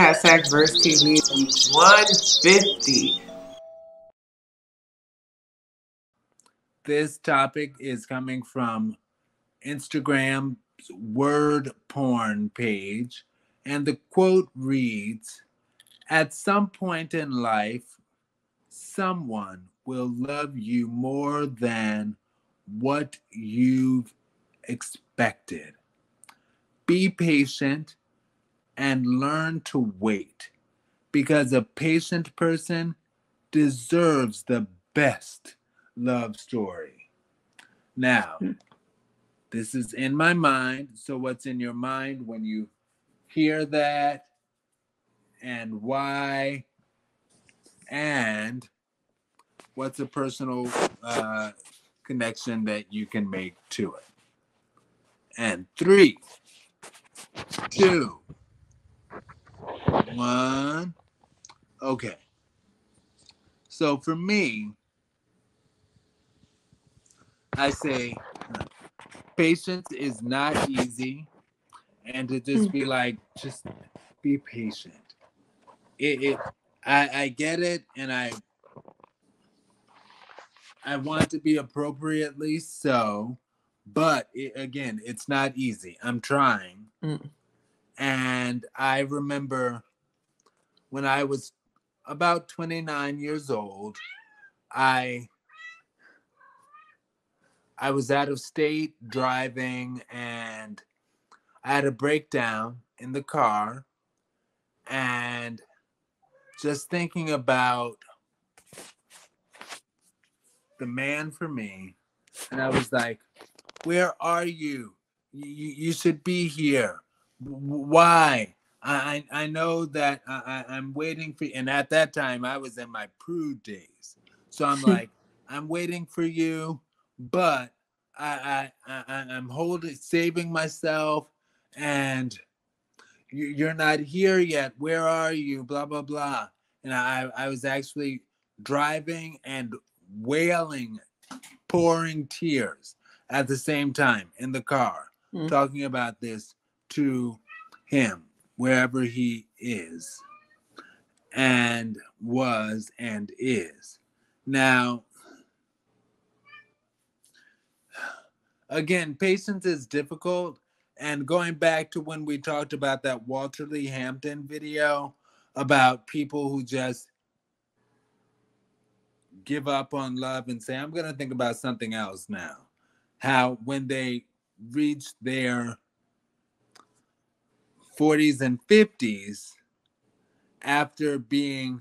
Hashtag Verse TV week 150. This topic is coming from Instagram's word porn page, and the quote reads, "At some point in life, someone will love you more than what you've expected. Be patient and learn to wait, because a patient person deserves the best love story." Now, this is in my mind. So what's in your mind when you hear that, and why, and what's a personal connection that you can make to it? And 3, 2, 1. Okay. So for me, I say patience is not easy, and to just be like, just be patient. I get it, and I want to be appropriately so, but again, it's not easy. I'm trying. And I remember when I was about 29 years old, I was out of state driving, and I had a breakdown in the car, and just thinking about the man for me, and I was like, where are you? You should be here. Why? I know that I'm waiting for you. And at that time, I was in my prude days. So I'm like, I'm waiting for you, but I'm saving myself, and you're not here yet. Where are you? Blah, blah, blah. And I was actually driving and wailing, pouring tears at the same time in the car, talking about this to him, wherever he is, and was, and is. Now, again, patience is difficult. And going back to when we talked about that Walter Lee Hampton video about people who just give up on love and say, I'm going to think about something else now. How when they reach their 40s and 50s, after being,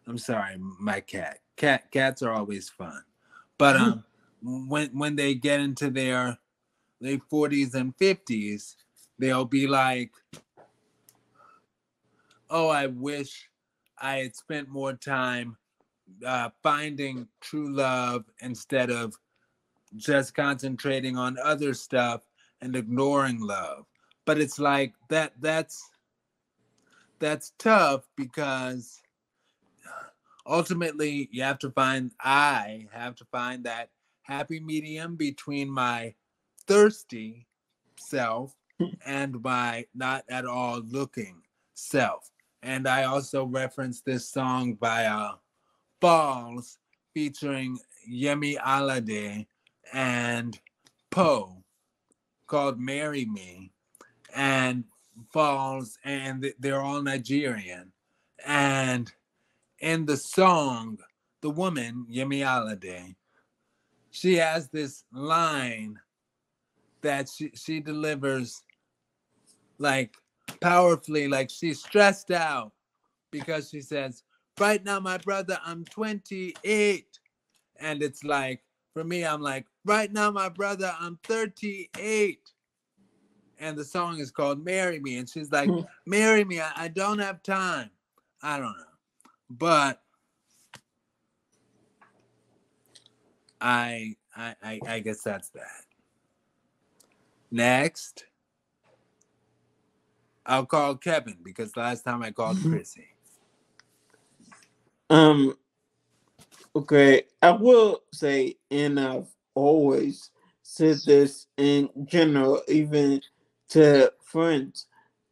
I'm sorry, my cats are always fun. But when they get into their late 40s and 50s, they'll be like, oh, I wish I had spent more time finding true love instead of just concentrating on other stuff and ignoring love. But it's like that's tough, because ultimately I have to find that happy medium between my thirsty self and my not at all looking self. And I also referenced this song by Falls featuring Yemi Alade and Poe called Marry Me, and Falls, and they're all Nigerian. And in the song, the woman, Yemi Alade, she has this line that she delivers like powerfully, like she's stressed out, because she says, right now, my brother, I'm 28. And it's like, for me, I'm like, right now, my brother, I'm 38. And the song is called Marry Me. And she's like, marry me. I don't have time. I don't know. But I guess that's that. Next, I'll call Kevin, because last time I called ChrisSEE. Okay, I will say, and I've always said this in general, even to friends,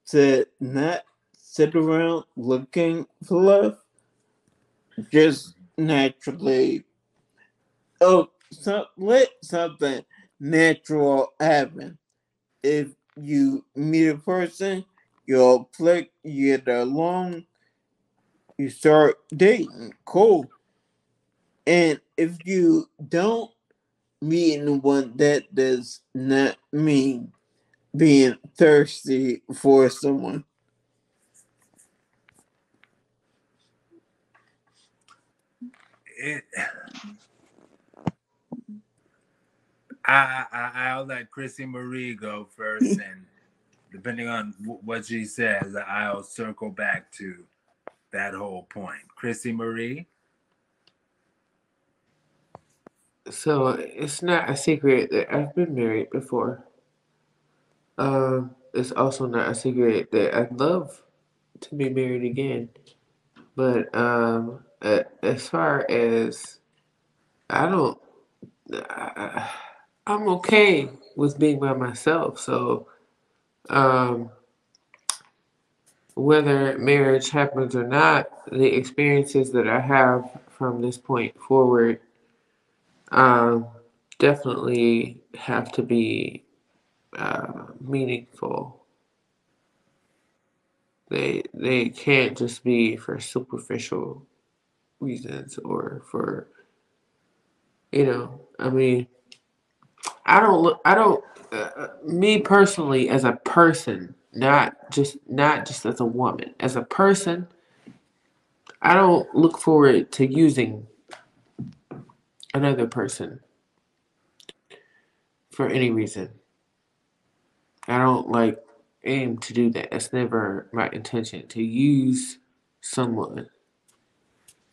to not sit around looking for love. Just naturally, let something natural happen. If you meet a person, you'll click, you get along, you start dating. Cool. And if you don't meet anyone, that does not mean being thirsty for someone. I'll let ChrisSEE Marie go first, and depending on what she says, I'll circle back to that whole point. ChrisSEE Marie? So it's not a secret that I've been married before. It's also not a secret that I'd love to be married again. But as far as I don't, I, I'm okay with being by myself. So um, whether marriage happens or not, the experiences that I have from this point forward um, definitely have to be meaningful. They can't just be for superficial reasons or for I mean I don't me personally as a person, not just as a woman, as a person, I don't look forward to using another person for any reason. I don't like aim to do that. That's never my intention to use someone.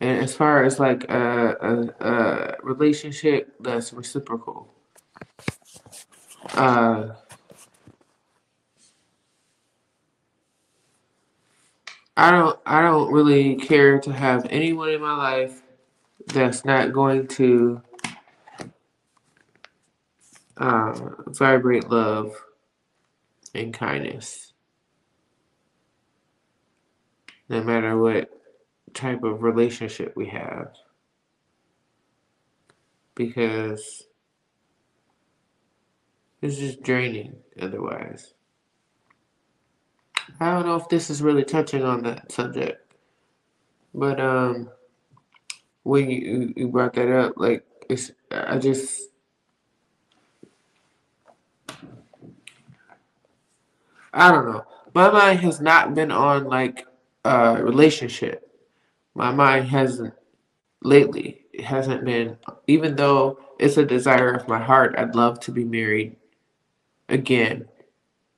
And as far as like a relationship that's reciprocal, uh, I don't really care to have anyone in my life that's not going to vibrate love and kindness, no matter what type of relationship we have, because it's just draining otherwise. I don't know if this is really touching on that subject, but when you brought that up, like I don't know. My mind has not been on like a relationship. My mind hasn't lately. It hasn't been, even though it's a desire of my heart. I'd love to be married again.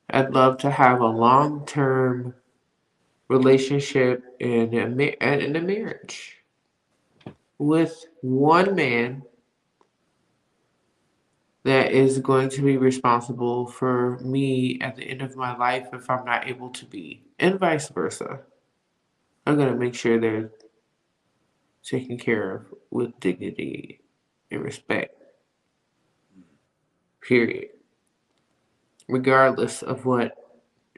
I'd love to have a long term relationship and in a marriage with one man that is going to be responsible for me at the end of my life if I'm not able to be, and vice versa. I'm going to make sure they're taken care of with dignity and respect, period. Regardless of what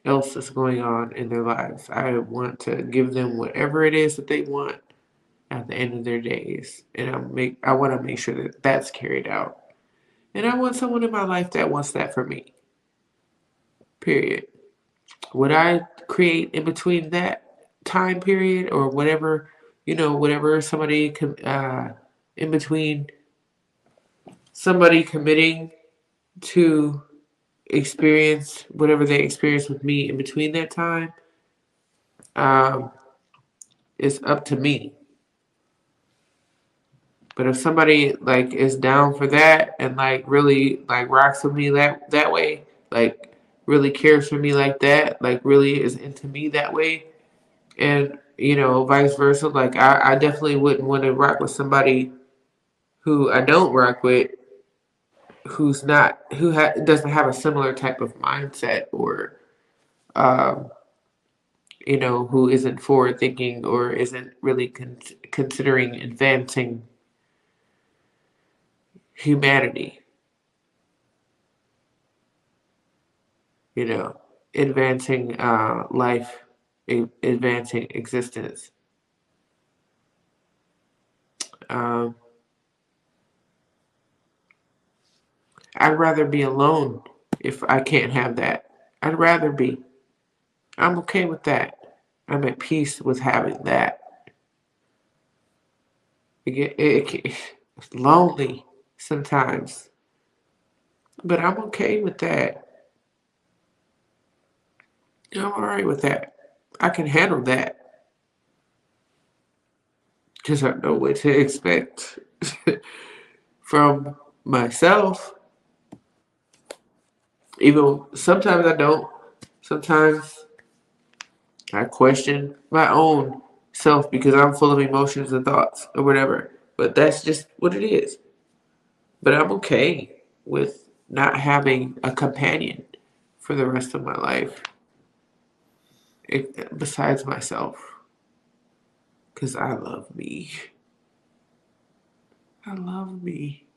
else is going on in their lives, I want to give them whatever it is that they want at the end of their days. And I want to make sure that that's carried out. And I want someone in my life that wants that for me, period. Would I create in between that time period or whatever, whatever somebody in between somebody committing to experience whatever they experience with me in between that time, um, it's up to me. But if somebody like is down for that and like really like rocks with me that way, like really cares for me like that, like really is into me that way, and vice versa, like I definitely wouldn't want to rock with somebody who I don't rock with, who's not doesn't have a similar type of mindset or um, who isn't forward thinking or isn't really considering advancing humanity, you know. advancing life, advancing existence. Um, I'd rather be alone if I can't have that. I'd rather be. I'm okay with that. I'm at peace with having that. It's lonely sometimes, but I'm okay with that. I'm all right with that. I can handle that because I know what to expect from myself. Even sometimes I don't. Sometimes I question my own self because I'm full of emotions and thoughts or whatever. But that's just what it is. But I'm okay with not having a companion for the rest of my life besides myself. Because I love me. I love me.